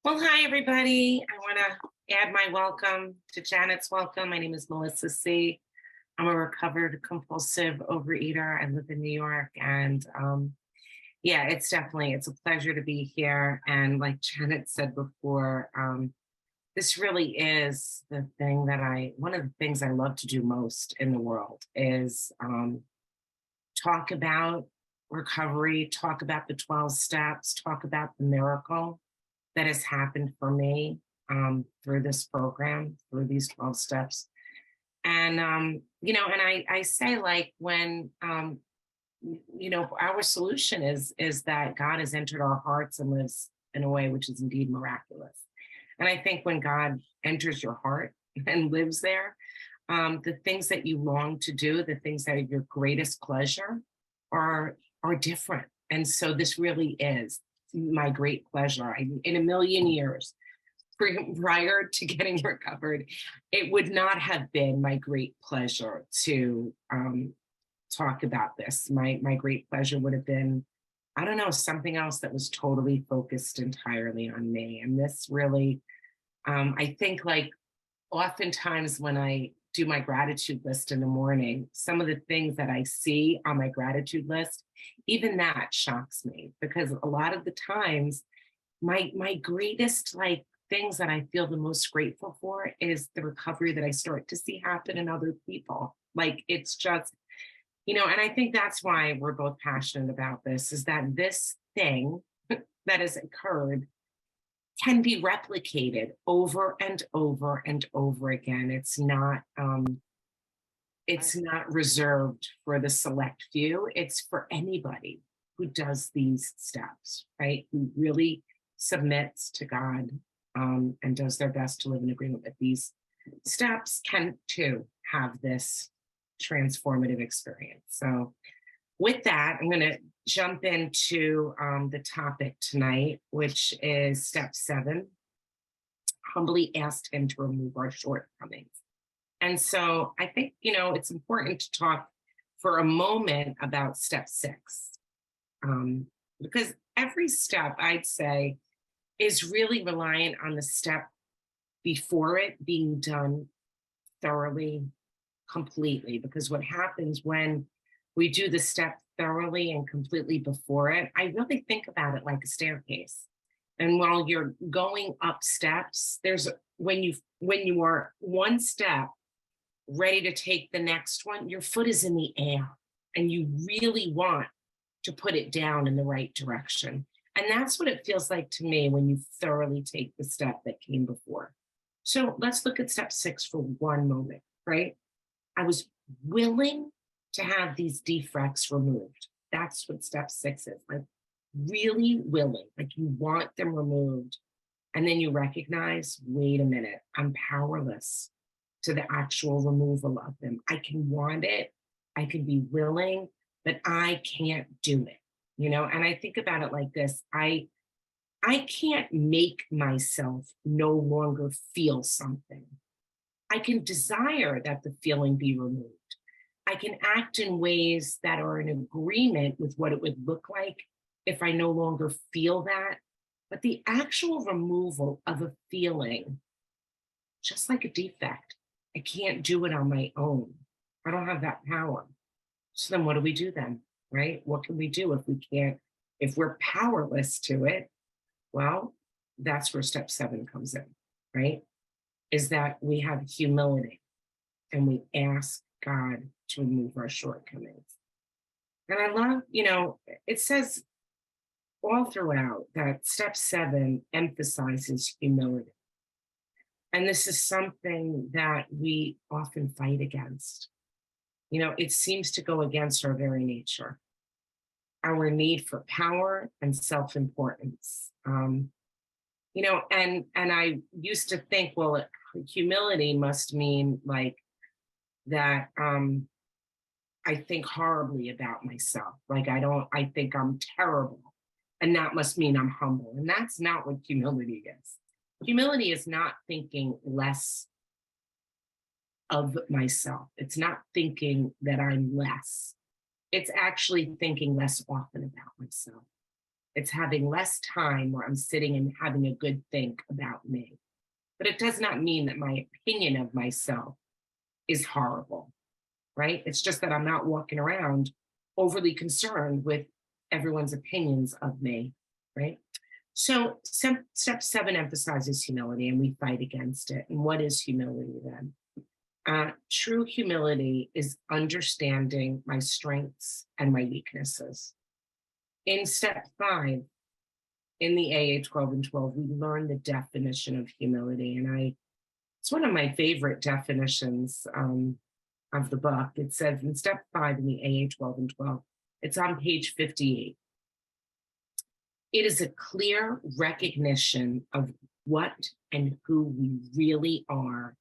Well, hi, everybody. I want to add my welcome to Janet's welcome. My name is Melissa C. I'm a recovered compulsive overeater. I live in New York. And yeah, it's a pleasure to be here. And like Janet said before, this really is one of the things I love to do most in the world is talk about recovery, talk about the 12 steps, talk about the miracle that has happened for me through this program, through these 12 steps. And, and I say like our solution is that God has entered our hearts and lives in a way which is indeed miraculous. And I think when God enters your heart and lives there, the things that you long to do, the things that are your greatest pleasure are different. And so this really is my great pleasure. In a million years, prior to getting recovered, it would not have been my great pleasure to talk about this. My great pleasure would have been, I don't know, something else that was totally focused entirely on me. And this really, I think, like oftentimes when I do my gratitude list in the morning, some of the things that I see on my gratitude list, even that shocks me because a lot of the times my greatest like things that I feel the most grateful for is the recovery that I start to see happen in other people. Like it's just, and I think that's why we're both passionate about this, is that this thing that has occurred can be replicated over and over and over again. It's not reserved for the select few. It's for anybody who does these steps, right? Who really submits to God and does their best to live in agreement with these steps can too have this transformative experience. So with that, I'm going to jump into the topic tonight, which is step 7, humbly asked him to remove our shortcomings. And so I think, it's important to talk for a moment about step 6, because every step, I'd say, is really reliant on the step before it being done thoroughly, completely. Because what happens when we do the step thoroughly and completely before it, I really think about it like a staircase. And while you're going up steps, there's when you are one step ready to take the next one, your foot is in the air and you really want to put it down in the right direction. And that's what it feels like to me when you thoroughly take the step that came before. So let's look at step 6 for one moment, right? I was willing to have these defects removed. That's what step 6 is, like really willing, like you want them removed. And then you recognize, wait a minute, I'm powerless to the actual removal of them. I can want it, I can be willing, but I can't do it, And I think about it like this. I can't make myself no longer feel something. I can desire that the feeling be removed. I can act in ways that are in agreement with what it would look like if I no longer feel that. But the actual removal of a feeling, just like a defect, I can't do it on my own. I don't have that power. So then what do we do then, right? What can we do if we can't, if we're powerless to it? Well, that's where step 7 comes in, right? Is that we have humility and we ask God to remove our shortcomings. And I love, it says all throughout that step 7 emphasizes humility. And this is something that we often fight against. It seems to go against our very nature, our need for power and self-importance. And I used to think, well, humility must mean like that I think horribly about myself. Like I think I'm terrible. And that must mean I'm humble. And that's not what humility is. Humility is not thinking less of myself. It's not thinking that I'm less. It's actually thinking less often about myself. It's having less time where I'm sitting and having a good think about me. But it does not mean that my opinion of myself is horrible, right? It's just that I'm not walking around overly concerned with everyone's opinions of me, right? So step 7 emphasizes humility, and we fight against it. And what is humility then? True humility is understanding my strengths and my weaknesses. In step 5, in the AA 12 and 12, we learn the definition of humility. And it's one of my favorite definitions of the book. It says in step 5 in the AA 12 and 12, it's on page 58. It is a clear recognition of what and who we really are,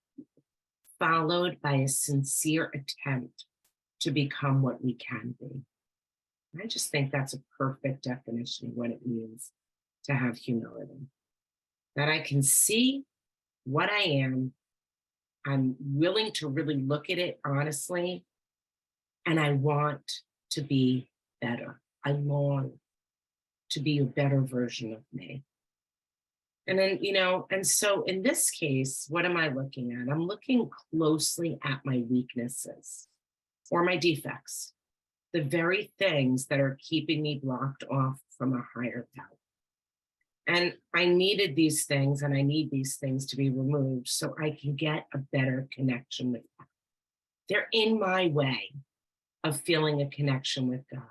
followed by a sincere attempt to become what we can be. And I just think that's a perfect definition of what it means to have humility. That I can see what I am, I'm willing to really look at it honestly, and I want to be better. I long to be a better version of me. And then, and so in this case, what am I looking at? I'm looking closely at my weaknesses or my defects, the very things that are keeping me blocked off from a higher power. And I needed these things, and I need these things to be removed so I can get a better connection with God. They're in my way of feeling a connection with God.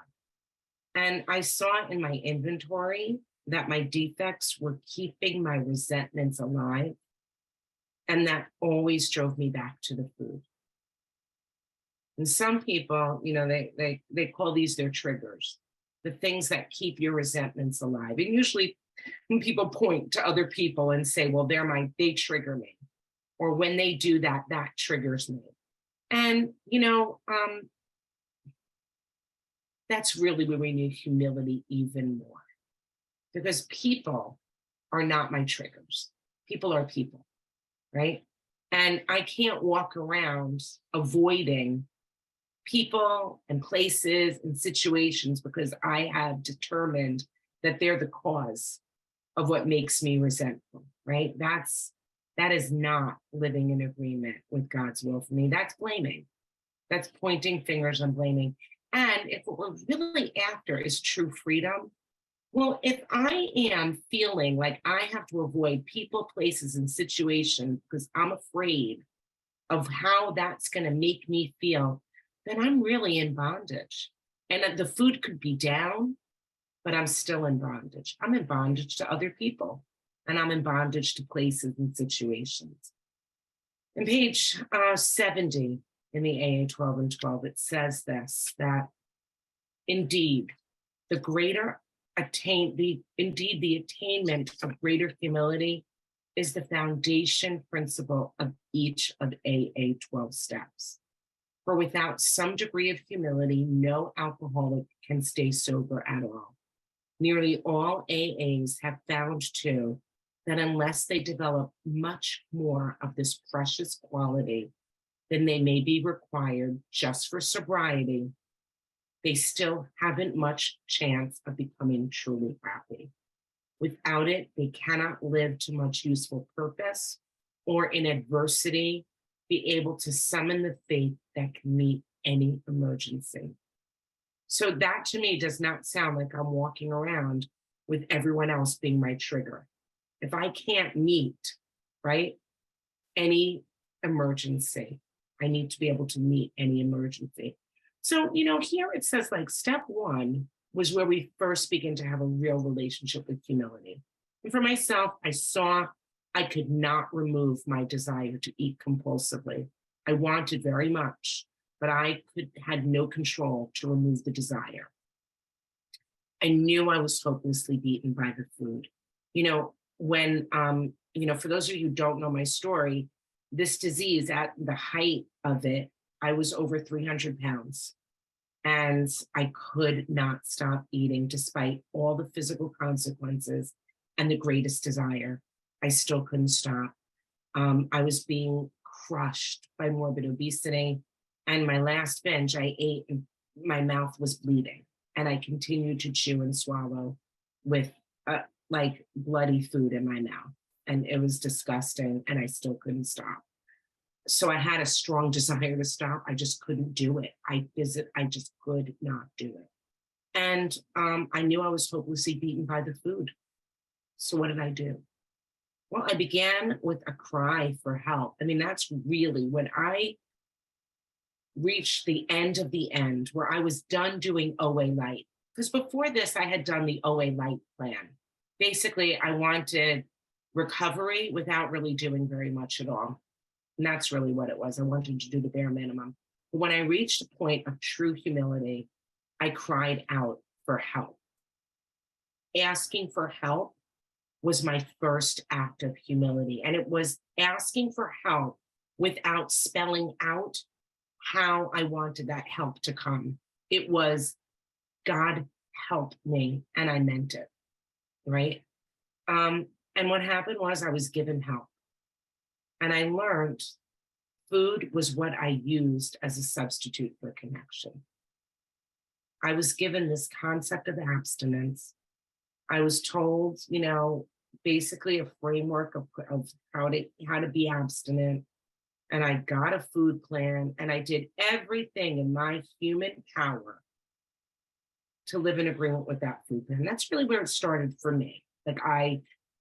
And I saw in my inventory that my defects were keeping my resentments alive. And that always drove me back to the food. And some people, they call these their triggers, the things that keep your resentments alive. And usually when people point to other people and say, well, they trigger me. Or when they do that, that triggers me. And, that's really where we need humility even more. Because people are not my triggers. People are people, right? And I can't walk around avoiding people and places and situations because I have determined that they're the cause of what makes me resentful, right? That is not living in agreement with God's will for me. That's blaming. That's pointing fingers and blaming. And if what we're really after is true freedom, well, if I am feeling like I have to avoid people, places, and situations because I'm afraid of how that's going to make me feel, then I'm really in bondage. And the food could be down, but I'm still in bondage. I'm in bondage to other people, and I'm in bondage to places and situations. On page 70 in the AA 12 and 12, it says this, that indeed, the attainment of greater humility is the foundation principle of each of AA 12 steps. For without some degree of humility, no alcoholic can stay sober at all. Nearly all AAs have found too that unless they develop much more of this precious quality than they may be required just for sobriety, they still haven't much chance of becoming truly happy. Without it, they cannot live to much useful purpose, or in adversity, be able to summon the faith that can meet any emergency. So that to me does not sound like I'm walking around with everyone else being my trigger. If I can't meet, right, any emergency, I need to be able to meet any emergency. So, here it says like step 1 was where we first begin to have a real relationship with humility. And for myself, I saw I could not remove my desire to eat compulsively. I wanted very much, but I had no control to remove the desire. I knew I was hopelessly beaten by the food. When, for those of you who don't know my story, this disease at the height of it, I was over 300 pounds and I could not stop eating despite all the physical consequences and the greatest desire. I still couldn't stop. I was being crushed by morbid obesity. And my last binge, I ate and my mouth was bleeding and I continued to chew and swallow with like bloody food in my mouth. And it was disgusting, and I still couldn't stop. So I had a strong desire to stop. I just couldn't do it. I just could not do it. And I knew I was hopelessly beaten by the food. So what did I do? Well, I began with a cry for help. I mean, that's really when I reached the end of the end, where I was done doing OA Light. Because before this, I had done the OA Light plan. Basically, I wanted recovery without really doing very much at all. And that's really what it was. I wanted to do the bare minimum. But when I reached a point of true humility, I cried out for help. Asking for help was my first act of humility. And it was asking for help without spelling out how I wanted that help to come. It was, God help me, and I meant it, right? And what happened was I was given help. And I learned food was what I used as a substitute for connection. I was given this concept of abstinence. I was told, basically a framework of how to be abstinent. And I got a food plan, and I did everything in my human power to live in agreement with that food plan. That's really where it started for me. Like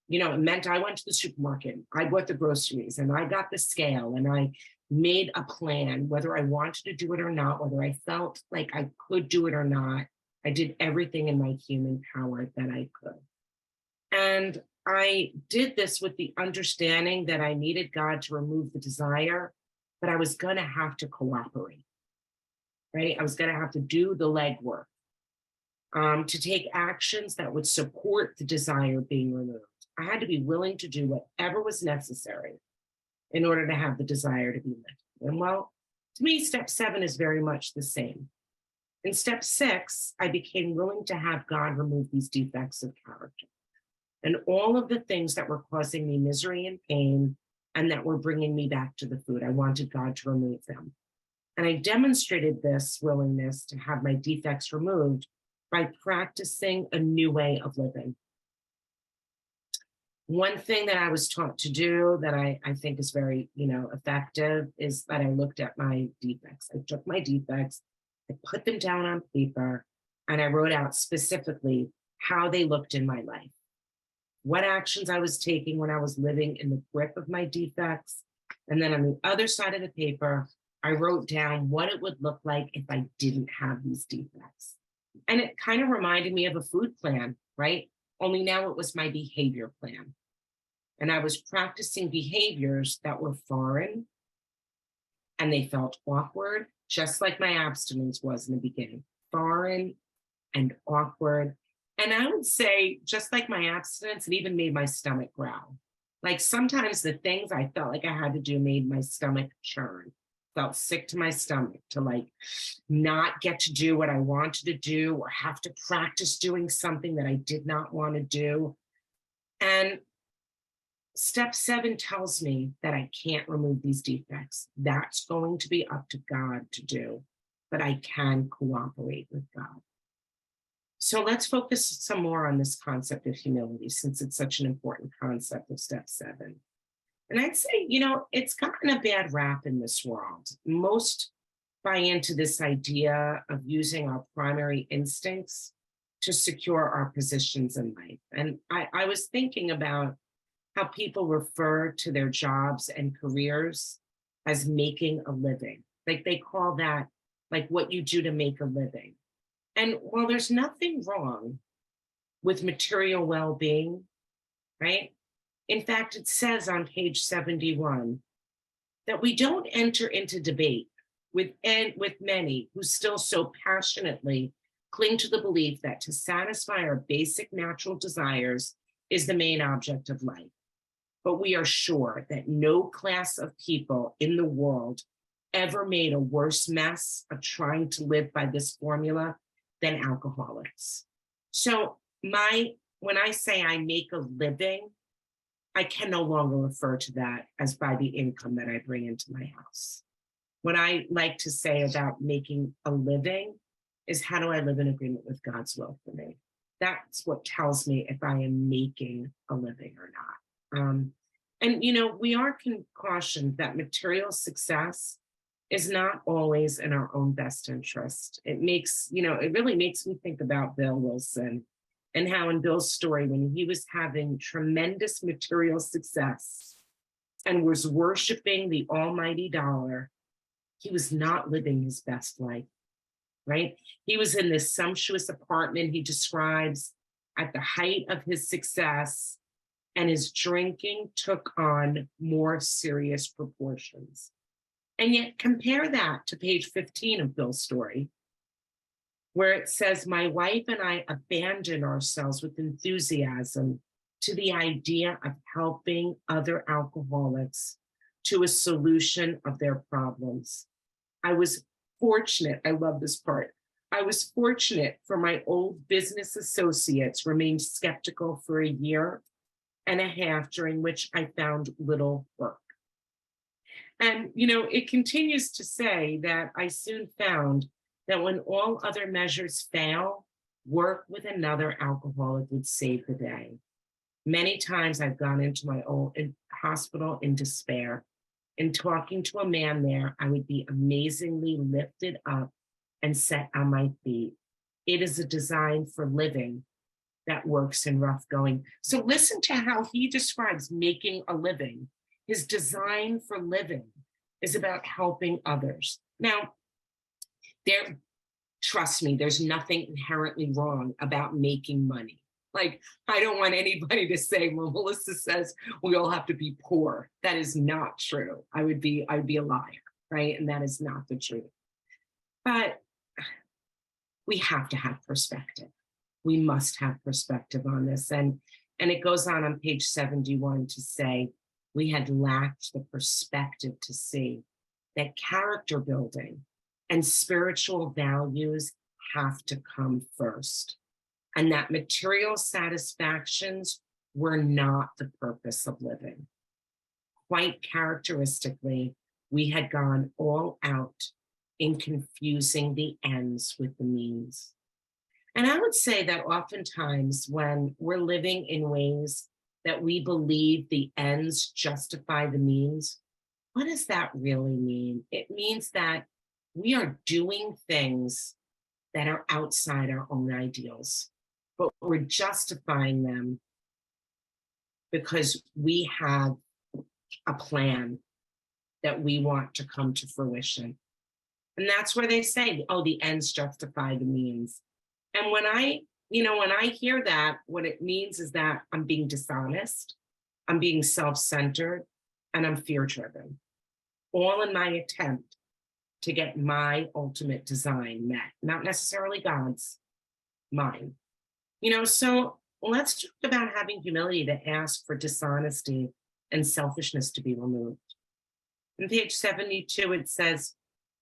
it meant I went to the supermarket, I bought the groceries, and I got the scale, and I made a plan, whether I wanted to do it or not, whether I felt like I could do it or not. I did everything in my human power that I could. And I did this with the understanding that I needed God to remove the desire, but I was going to have to cooperate, right? I was going to have to do the legwork, to take actions that would support the desire being removed. I had to be willing to do whatever was necessary in order to have the desire to be lifted. And well, to me, step 7 is very much the same. In step 6, I became willing to have God remove these defects of character and all of the things that were causing me misery and pain and that were bringing me back to the food. I wanted God to remove them. And I demonstrated this willingness to have my defects removed by practicing a new way of living. One thing that I was taught to do that I think is very, effective is that I looked at my defects. I took my defects, I put them down on paper, and I wrote out specifically how they looked in my life, what actions I was taking when I was living in the grip of my defects. And then on the other side of the paper, I wrote down what it would look like if I didn't have these defects. And it kind of reminded me of a food plan, right? Only now it was my behavior plan. And I was practicing behaviors that were foreign and they felt awkward, just like my abstinence was in the beginning, foreign and awkward. And I would say, just like my abstinence, it even made my stomach growl. Like sometimes the things I felt like I had to do made my stomach churn. Felt sick to my stomach to not get to do what I wanted to do or have to practice doing something that I did not want to do. And step 7 tells me that I can't remove these defects. That's going to be up to God to do, but I can cooperate with God. So let's focus some more on this concept of humility, since it's such an important concept of step 7. And I'd say, it's gotten a bad rap in this world. Most buy into this idea of using our primary instincts to secure our positions in life. And I was thinking about how people refer to their jobs and careers as making a living. Like they call that like what you do to make a living. And while there's nothing wrong with material well-being, right? In fact, it says on page 71 that we don't enter into debate with many who still so passionately cling to the belief that to satisfy our basic natural desires is the main object of life. But we are sure that no class of people in the world ever made a worse mess of trying to live by this formula than alcoholics. So when I say I make a living, I can no longer refer to that as by the income that I bring into my house. What I like to say about making a living is, how do I live in agreement with God's will for me? That's what tells me if I am making a living or not. And, we are cautioned that material success is not always in our own best interest. It really makes me think about Bill Wilson and how in Bill's story, when he was having tremendous material success and was worshiping the almighty dollar, he was not living his best life, right? He was in this sumptuous apartment he describes at the height of his success, and his drinking took on more serious proportions. And yet compare that to page 15 of Bill's story, where it says, my wife and I abandoned ourselves with enthusiasm to the idea of helping other alcoholics to a solution of their problems. I was fortunate, I love this part. I was fortunate for my old business associates remained skeptical for a year and a half, during which I found little work. And, it continues to say that I soon found that when all other measures fail, work with another alcoholic would save the day. Many times I've gone into my old hospital in despair. In talking to a man there, I would be amazingly lifted up and set on my feet. It is a design for living that works in rough going. So listen to how he describes making a living. His design for living is about helping others. Now, trust me, there's nothing inherently wrong about making money. Like, I don't want anybody to say, well, Melissa says we all have to be poor. That is not true. I'd be a liar, right? And that is not the truth. But we have to have perspective. We must have perspective on this. And it goes on page 71 to say, we had lacked the perspective to see that character building and spiritual values have to come first, and that material satisfactions were not the purpose of living. Quite characteristically, we had gone all out in confusing the ends with the means. And I would say that oftentimes when we're living in ways that we believe the ends justify the means, what does that really mean? It means that we are doing things that are outside our own ideals, but we're justifying them because we have a plan that we want to come to fruition. And that's where they say, oh, the ends justify the means. And when I hear that, what it means is that I'm being dishonest, I'm being self-centered, and I'm fear-driven, all in my attempt to get my ultimate design met, not necessarily God's, mine. So let's talk about having humility to ask for dishonesty and selfishness to be removed. On page 72, it says,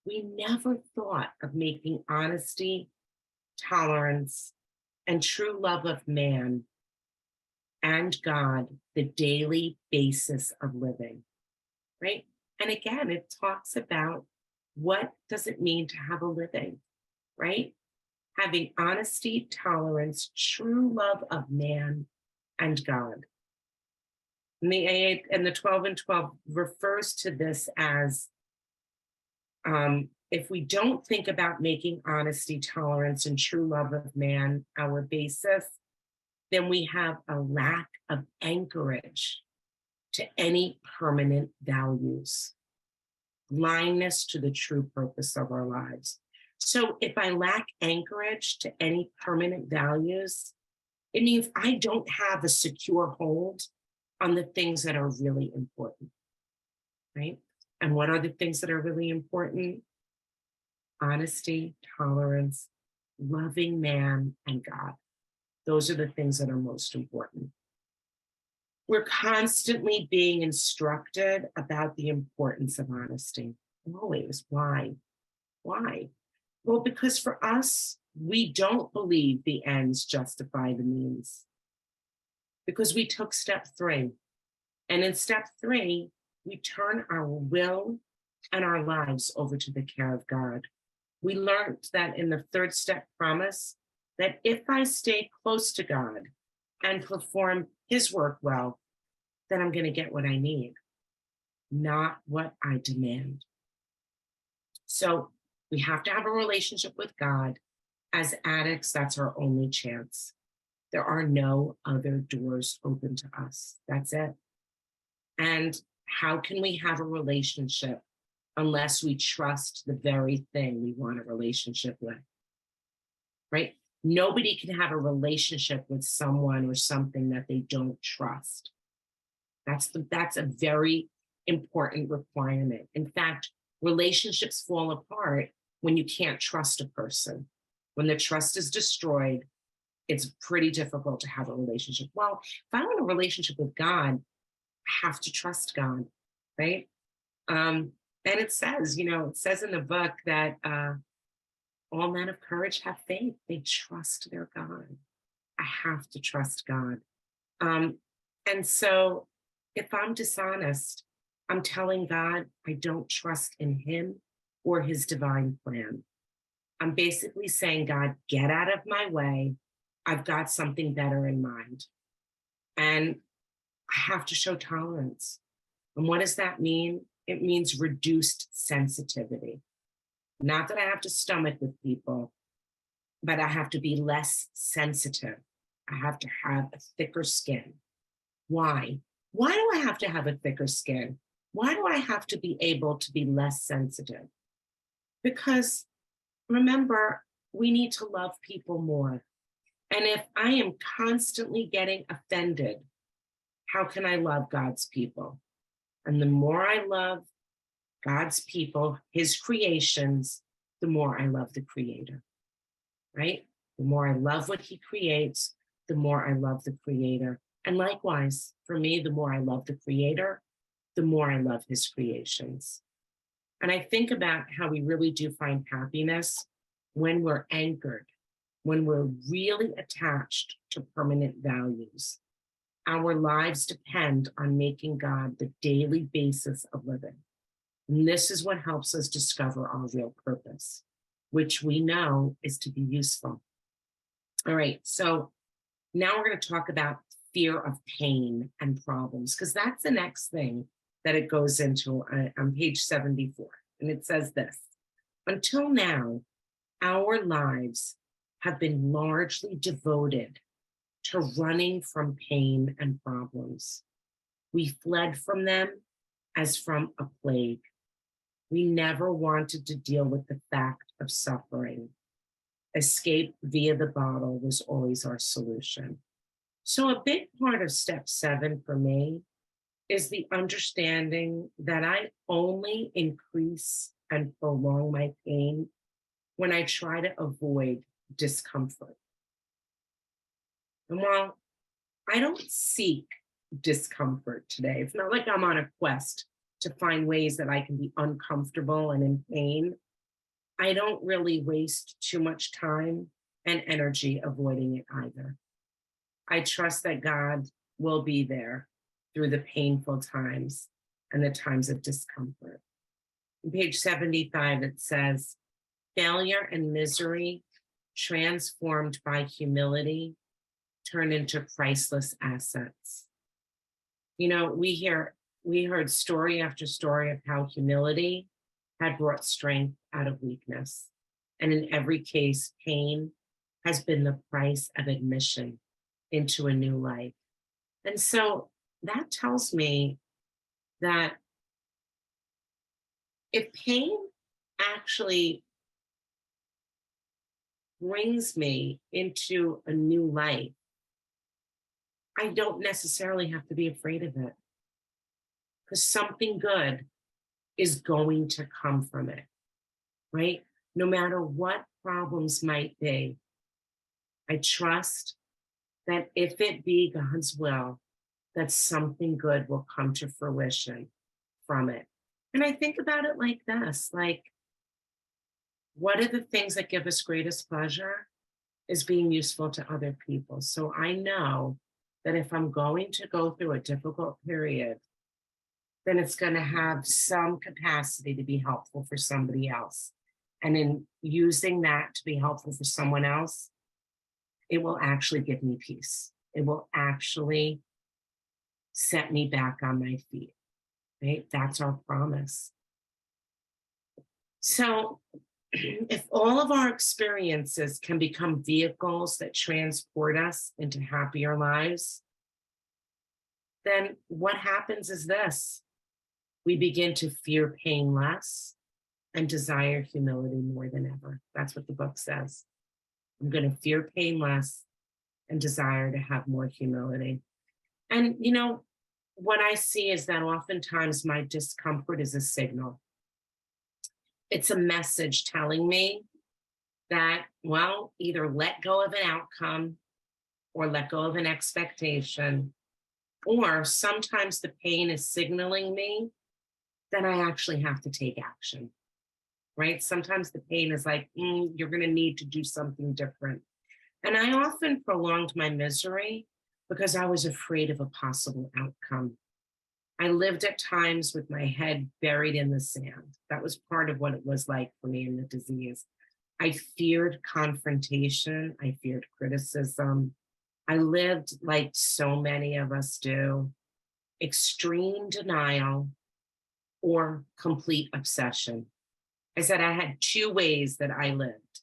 we never thought of making honesty, tolerance, and true love of man and God the daily basis of living, right? And again, it talks about what does it mean to have a living, right? Having honesty, tolerance, true love of man and God. And the 12 and 12 refers to this as if we don't think about making honesty, tolerance, and true love of man our basis, then we have a lack of anchorage to any permanent values, blindness to the true purpose of our lives. So if I lack anchorage to any permanent values, it means I don't have a secure hold on the things that are really important, right? And what are the things that are really important? Honesty, tolerance, loving man, and God. Those are the things that are most important. We're constantly being instructed about the importance of honesty. Always. Why? Why? Well, because for us, we don't believe the ends justify the means. Because we took step 3. And in step 3, we turn our will and our lives over to the care of God. We learned that in the 3rd step promise, that if I stay close to God and perform his work well, then I'm going to get what I need, not what I demand. So we have to have a relationship with God. As addicts, that's our only chance. There are no other doors open to us. That's it. And how can we have a relationship unless we trust the very thing we want a relationship with? Right? Nobody can have a relationship with someone or something that they don't trust. That's a very important requirement. In fact, relationships fall apart when you can't trust a person. When the trust is destroyed, it's pretty difficult to have a relationship. Well, if I want a relationship with God, I have to trust God, right? And it says, it says in the book that all men of courage have faith. They trust their God. I have to trust God. And so if I'm dishonest, I'm telling God I don't trust in him or his divine plan. I'm basically saying, God, get out of my way. I've got something better in mind. And I have to show tolerance. And what does that mean? It means reduced sensitivity. Not that I have to stomach with people, but I have to be less sensitive. I have to have a thicker skin. Why? Why do I have to have a thicker skin? Why do I have to be able to be less sensitive? Because remember, we need to love people more. And if I am constantly getting offended, how can I love God's people? And the more I love God's people, his creations, the more I love the creator, right? The more I love what he creates, the more I love the creator. And likewise, for me, the more I love the creator, the more I love his creations. And I think about how we really do find happiness when we're anchored, when we're really attached to permanent values. Our lives depend on making God the daily basis of living. And this is what helps us discover our real purpose, which we know is to be useful. All right, so now we're going to talk about fear of pain and problems, because that's the next thing that it goes into on page 74. And it says this: until now, our lives have been largely devoted to running from pain and problems. We fled from them as from a plague. We never wanted to deal with the fact of suffering. Escape via the bottle was always our solution. So a big part of step 7 for me is the understanding that I only increase and prolong my pain when I try to avoid discomfort. And while I don't seek discomfort today, it's not like I'm on a quest to find ways that I can be uncomfortable and in pain. I don't really waste too much time and energy avoiding it either. I trust that God will be there through the painful times and the times of discomfort. On page 75, it says, failure and misery transformed by humility turn into priceless assets. We heard story after story of how humility had brought strength out of weakness. And in every case, pain has been the price of admission into a new life. And so that tells me that if pain actually brings me into a new life, I don't necessarily have to be afraid of it, because something good is going to come from it, right? No matter what problems might be, I trust that if it be God's will, that something good will come to fruition from it. And I think about it like this, like, what are the things that give us greatest pleasure is being useful to other people. So I know that if I'm going to go through a difficult period, then it's going to have some capacity to be helpful for somebody else. And in using that to be helpful for someone else, it will actually give me peace. It will actually set me back on my feet, right? That's our promise. So if all of our experiences can become vehicles that transport us into happier lives, then what happens is this: we begin to fear pain less and desire humility more than ever. That's what the book says. I'm going to fear pain less and desire to have more humility. And, what I see is that oftentimes my discomfort is a signal. It's a message telling me that, well, either let go of an outcome or let go of an expectation, or sometimes the pain is signaling me that I actually have to take action, right? Sometimes the pain is like, you're going to need to do something different. And I often prolonged my misery because I was afraid of a possible outcome. I lived at times with my head buried in the sand. That was part of what it was like for me in the disease. I feared confrontation. I feared criticism. I lived like so many of us do, extreme denial or complete obsession. I said I had two ways that I lived.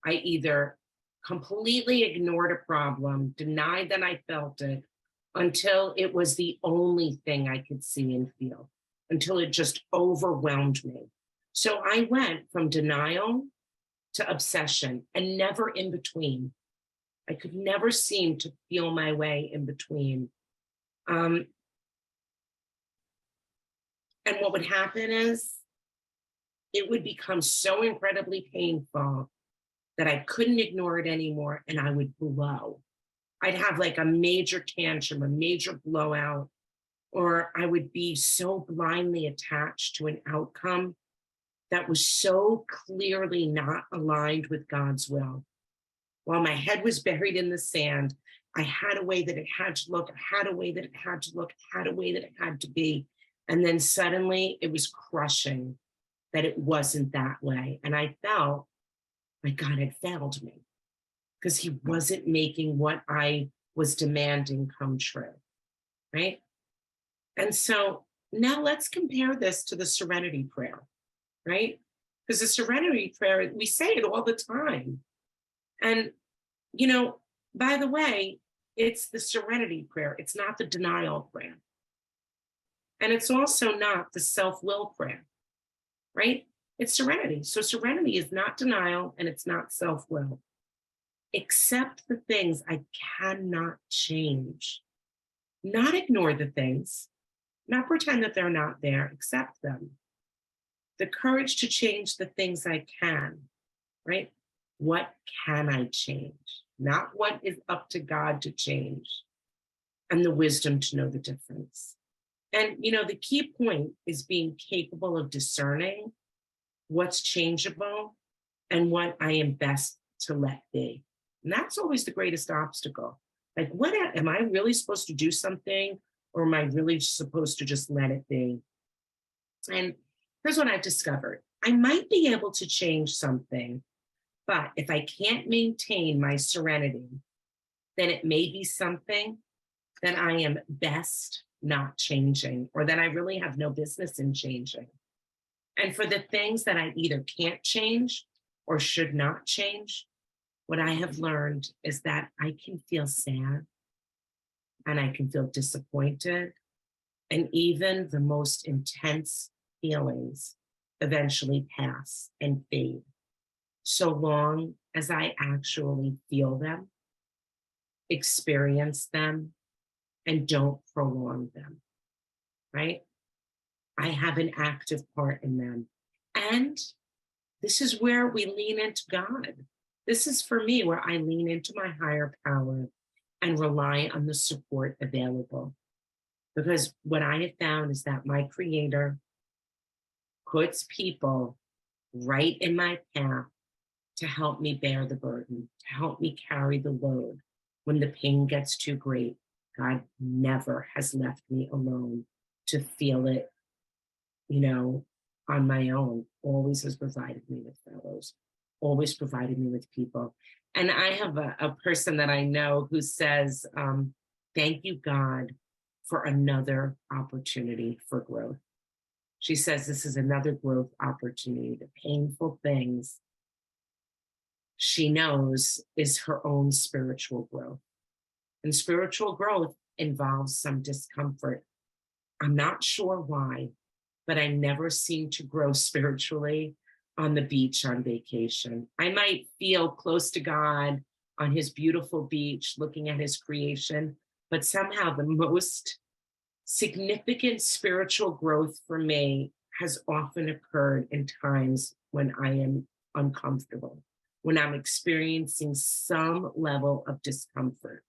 I either completely ignored a problem, denied that I felt it until it was the only thing I could see and feel, until it just overwhelmed me. So I went from denial to obsession and never in between. I could never seem to feel my way in between. And what would happen is it would become so incredibly painful that I couldn't ignore it anymore and I would blow. I'd have like a major tantrum, a major blowout, or I would be so blindly attached to an outcome that was so clearly not aligned with God's will. While my head was buried in the sand, I had a way that it had to look, I had a way that it had to look, I had a way that it had to be. And then suddenly it was crushing that it wasn't that way. And I felt like God had failed me because he wasn't making what I was demanding come true, right? And so now let's compare this to the serenity prayer, right? Because the serenity prayer, we say it all the time. And, by the way, it's the serenity prayer. It's not the denial prayer. And it's also not the self-will prayer, right? It's serenity. So serenity is not denial and it's not self-will. Accept the things I cannot change. Not ignore the things, not pretend that they're not there, accept them. The courage to change the things I can, right? What can I change? Not what is up to God to change. And the wisdom to know the difference. And, the key point is being capable of discerning what's changeable and what I am best to let be. And that's always the greatest obstacle. Like, what am I really supposed to do something, or am I really supposed to just let it be? And here's what I've discovered. I might be able to change something, but if I can't maintain my serenity, then it may be something that I am best not changing, or that I really have no business in changing. And for the things that I either can't change or should not change, what I have learned is that I can feel sad and I can feel disappointed. And even the most intense feelings eventually pass and fade, so long as I actually feel them, experience them, and don't prolong them, right? I have an active part in them. And this is where we lean into God. This is for me where I lean into my higher power and rely on the support available. Because what I have found is that my Creator puts people right in my path to help me bear the burden, to help me carry the load when the pain gets too great. God never has left me alone to feel it, on my own. Always has provided me with fellows, always provided me with people. And I have a person that I know who says, thank you, God, for another opportunity for growth. She says this is another growth opportunity. The painful things she knows is her own spiritual growth. And spiritual growth involves some discomfort. I'm not sure why, but I never seem to grow spiritually on the beach on vacation. I might feel close to God on his beautiful beach, looking at his creation, but somehow the most significant spiritual growth for me has often occurred in times when I am uncomfortable, when I'm experiencing some level of discomfort.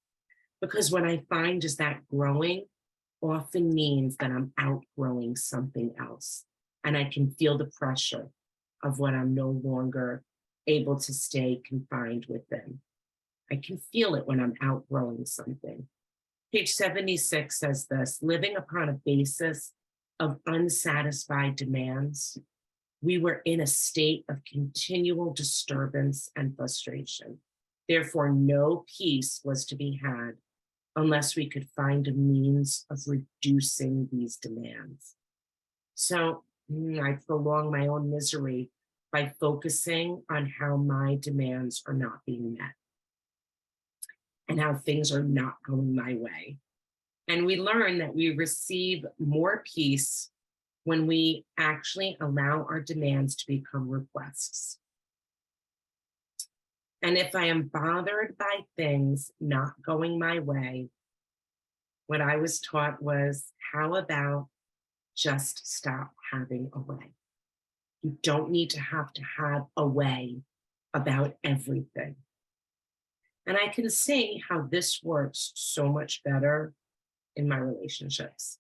Because what I find is that growing often means that I'm outgrowing something else. And I can feel the pressure of what I'm no longer able to stay confined within. I can feel it when I'm outgrowing something. Page 76 says this: living upon a basis of unsatisfied demands, we were in a state of continual disturbance and frustration. Therefore, no peace was to be had unless we could find a means of reducing these demands. So I prolong my own misery by focusing on how my demands are not being met and how things are not going my way. And we learn that we receive more peace when we actually allow our demands to become requests. And if I am bothered by things not going my way, what I was taught was, how about just stop having a way? You don't need to have a way about everything. And I can see how this works so much better in my relationships.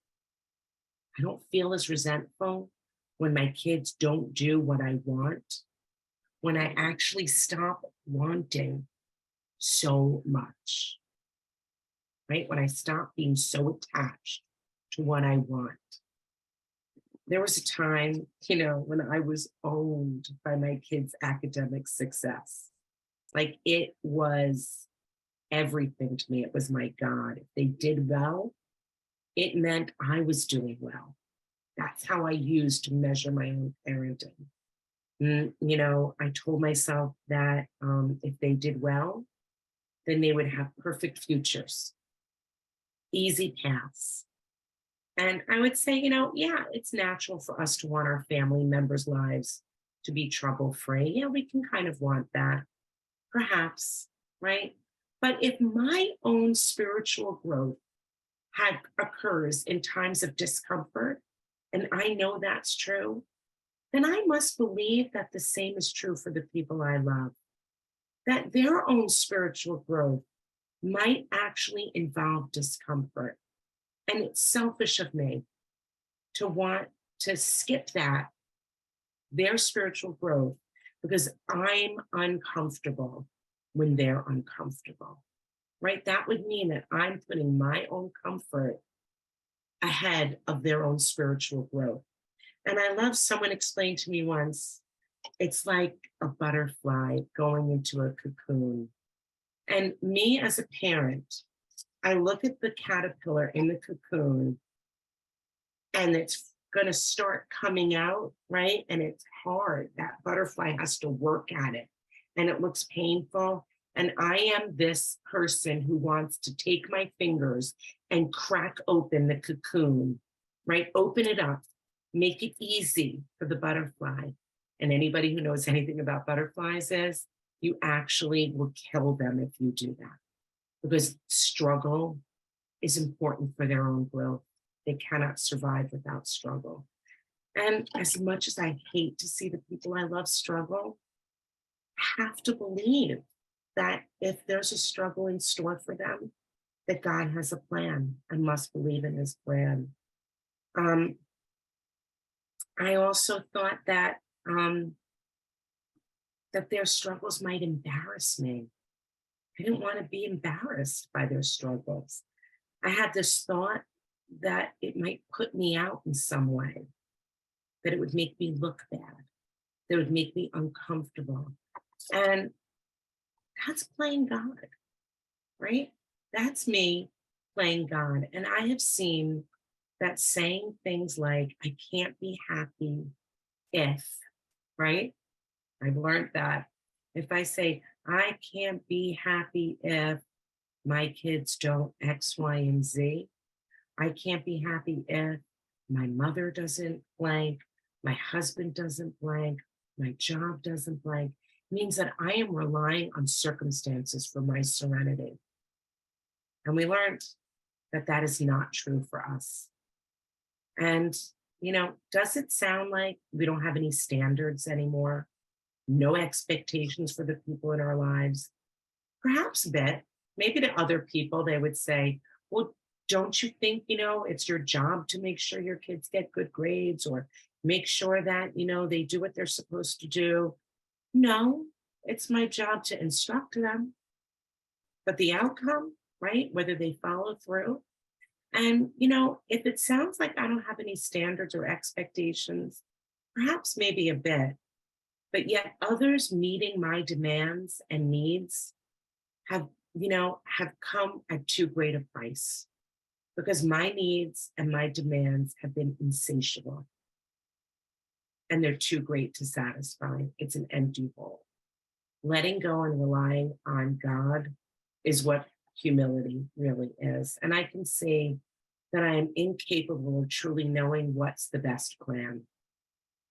I don't feel as resentful when my kids don't do what I want, when I actually stop wanting so much, right? When I stop being so attached to what I want. There was a time, when I was owned by my kids' academic success. Like, it was everything to me. It was my God. If they did well, it meant I was doing well. That's how I used to measure my own parenting. I told myself that if they did well, then they would have perfect futures, easy paths. And I would say, yeah, it's natural for us to want our family members' lives to be trouble-free. Yeah, we can kind of want that, perhaps, right? But if my own spiritual growth occurs in times of discomfort, and I know that's true, then I must believe that the same is true for the people I love, that their own spiritual growth might actually involve discomfort. And it's selfish of me to want to skip their spiritual growth, because I'm uncomfortable when they're uncomfortable, right? That would mean that I'm putting my own comfort ahead of their own spiritual growth. And I love, someone explained to me once, it's like a butterfly going into a cocoon. And me as a parent, I look at the caterpillar in the cocoon, and it's going to start coming out, right? And it's hard. That butterfly has to work at it, and it looks painful. And I am this person who wants to take my fingers and crack open the cocoon, right? Open it up, make it easy for the butterfly. And anybody who knows anything about butterflies is, you actually will kill them if you do that, because struggle is important for their own growth. They cannot survive without struggle. And as much as I hate to see the people I love struggle, I have to believe that if there's a struggle in store for them, that God has a plan. I must believe in his plan. I also thought that that their struggles might embarrass me. I didn't want to be embarrassed by their struggles. I had this thought that it might put me out in some way, that it would make me look bad, that it would make me uncomfortable. And That's playing God, right? That's me playing God. And I have seen that saying things like, I can't be happy if, right? I've learned that if I say, I can't be happy if my kids don't X, Y, and Z, I can't be happy if my mother doesn't blank, my husband doesn't blank, my job doesn't blank, means that I am relying on circumstances for my serenity. And we learned that that is not true for us. And, does it sound like we don't have any standards anymore? No expectations for the people in our lives? Perhaps a bit. Maybe to other people, they would say, well, don't you think, it's your job to make sure your kids get good grades or make sure that, they do what they're supposed to do? No, it's my job to instruct them. But the outcome, right? Whether they follow through. And, if it sounds like I don't have any standards or expectations, perhaps maybe a bit, but yet others meeting my demands and needs have come at too great a price because my needs and my demands have been insatiable and they're too great to satisfy. It's an empty hole. Letting go and relying on God is what humility really is. And I can see that I am incapable of truly knowing what's the best plan.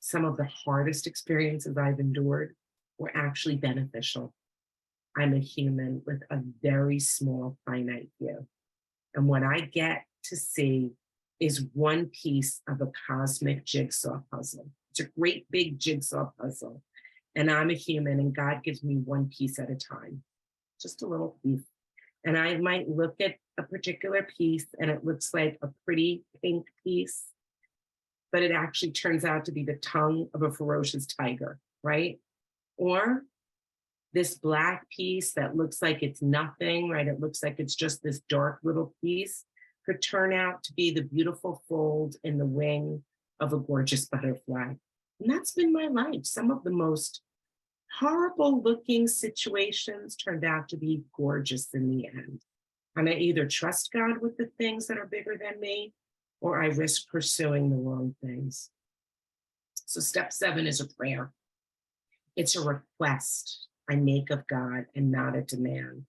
Some of the hardest experiences I've endured were actually beneficial. I'm a human with a very small, finite view. And what I get to see is one piece of a cosmic jigsaw puzzle. It's a great big jigsaw puzzle. And I'm a human, and God gives me one piece at a time, just a little piece. And I might look at a particular piece and it looks like a pretty pink piece, but it actually turns out to be the tongue of a ferocious tiger, right? Or this black piece that looks like it's nothing, right? It looks like it's just this dark little piece, could turn out to be the beautiful fold in the wing of a gorgeous butterfly. And that's been my life. Some of the most horrible looking situations turned out to be gorgeous in the end. And I either trust God with the things that are bigger than me, or I risk pursuing the wrong things. So step 7 is a prayer. It's a request I make of God and not a demand.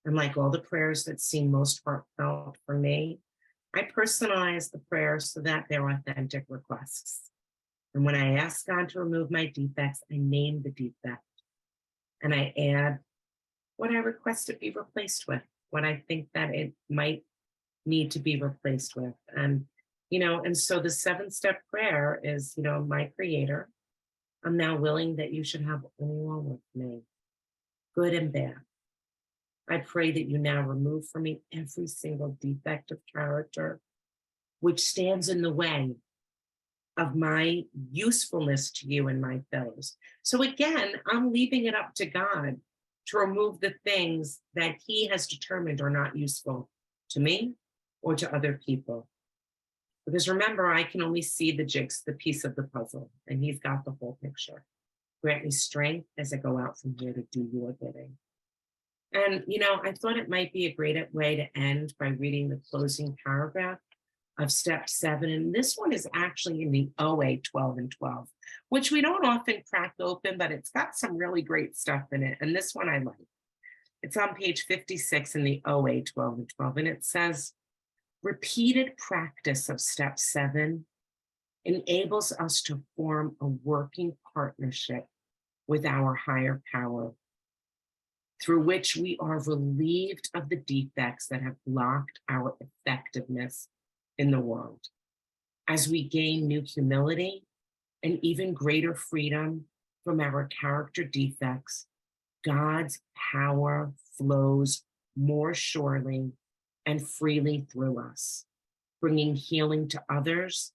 And like all the prayers that seem most heartfelt for me, I personalize the prayers so that they're authentic requests. And when I ask God to remove my defects, I name the defect. And I add what I request it be replaced with, what I think that it might need to be replaced with. And, and so the 7-step prayer is, my creator, I'm now willing that you should have all with me, good and bad. I pray that you now remove from me every single defect of character which stands in the way of my usefulness to you and my fellows. So again, I'm leaving it up to God to remove the things that he has determined are not useful to me or to other people. Because remember, I can only see the piece of the puzzle, and he's got the whole picture. Grant me strength as I go out from here to do your bidding. And, I thought it might be a great way to end by reading the closing paragraph of step 7. And this one is actually in the OA 12 and 12, which we don't often crack open, but it's got some really great stuff in it. And this one I like. It's on page 56 in the OA 12 and 12. And it says, repeated practice of step 7 enables us to form a working partnership with our higher power, through which we are relieved of the defects that have blocked our effectiveness in the world. As we gain new humility and even greater freedom from our character defects, God's power flows more surely and freely through us, bringing healing to others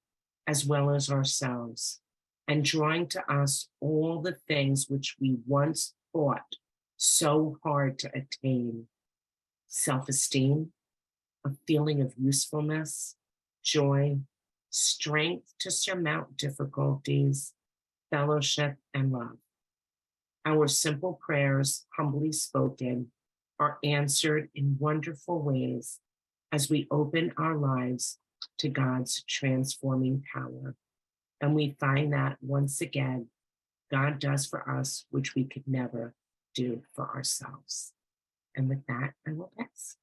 as well as ourselves, and drawing to us all the things which we once thought so hard to attain: self-esteem, a feeling of usefulness, joy, strength to surmount difficulties, fellowship, and love. Our simple prayers, humbly spoken, are answered in wonderful ways as we open our lives to God's transforming power. And we find that once again, God does for us, which we could never do for ourselves. And with that, I will pass.